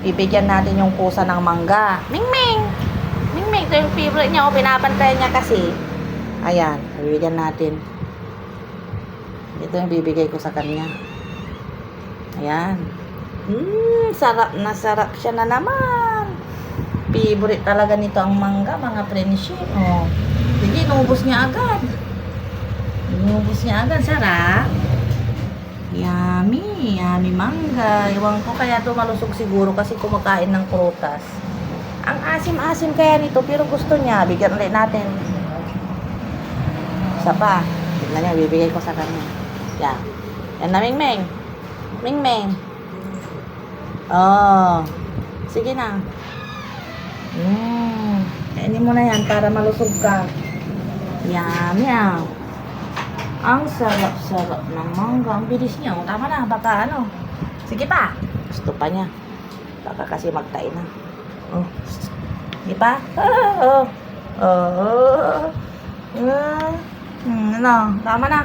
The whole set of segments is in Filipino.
Bibigyan natin yung pusa ng mangga. Mingming! Mingming, ito yung favorite niya. O, pinapantayan niya kasi. Ayan, bibigyan natin. Ito yung bibigay ko sa kanya. Ayan. Sarap na sarap siya na naman. Favorite talaga nito ang mangga, mga friendship. Oh. Sige, inubos niya agad. Inubos niya agad. Sarap. Yummy. Yummy mangga. Iwan ko kaya ito malusog siguro kasi kumakain ng prutas. Ang asim-asim kaya nito pero gusto niya. Bigyan ulit natin. Isa pa. Tignan niya, bibigay ko sa kanya. Yan. Yan na, Mingming. Mingming. Oh. Sige na. Kainin mo na yan para malusog ka. Yummy ah. Ang sarap-sarap ng mangga. Ang bilis niya. Oh. Tama na. Baka ano. Sige pa. Gusto pa niya. Baka kasi magtain na. Oh. Sige pa. Oh. Oh. Ano. Tama na.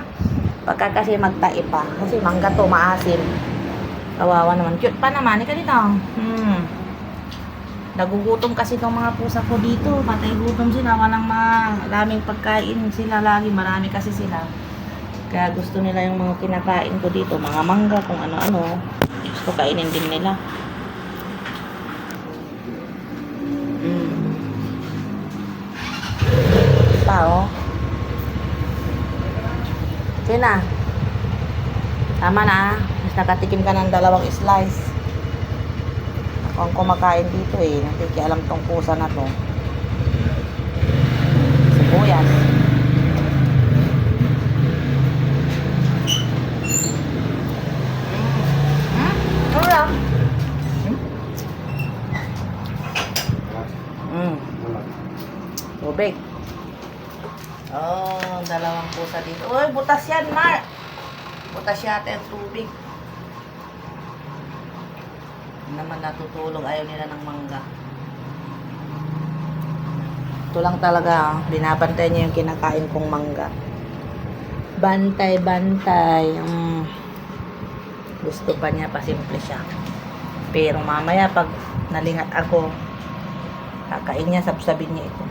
Baka kasi magtai pa. Kasi mangga to maasim. Kawawa naman. Cute pa naman. Ika dito. Nagugutom kasi itong mga pusa ko dito. Patay gutom sila. Walang maraming pagkain sila lagi. Marami kasi sila. Kaya gusto nila yung mga kinakain ko dito. Mga mangga, kung ano-ano. Gusto kainin din nila. Pa, oh. Okay na. Tama na. Mas nakatikim ka ng 2 slice. Ako ang kumakain dito eh. Nakikialam tong pusa na to. Sibuyas. Ano lang? Tubig. Oh, 2 pusa dito. Uy, butas yan, Mark. Butas yata yung tubig. Naman natutulog, ayaw nila ng mangga. Ito lang talaga, binabantay niya yung kinakain kong mangga. Bantay. Gusto pa niya, pasimple siya. Pero mamaya pag nalingat ako, kakain niya, sabsabin niya ito.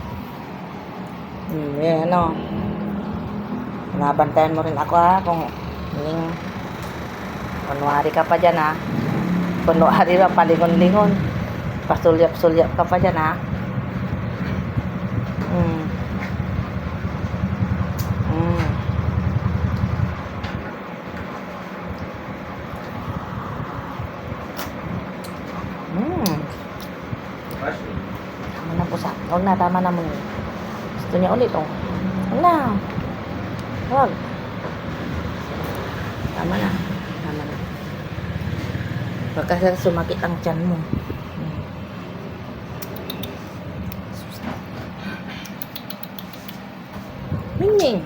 Yan o. Binabantayan mo rin ako ha, kung kunwari ka pa dyan ha. Kunwari ba, palingon-lingon. Pasulyap-sulyap ka pa dyan, ha? Tama na po sa. Huwag na, tama na mo. Gusto niya ulit, oh. Huwag na. Huwag. Tama na. Tama na. Baka sumakit ang tiyan mo. Mingming.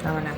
Tama na.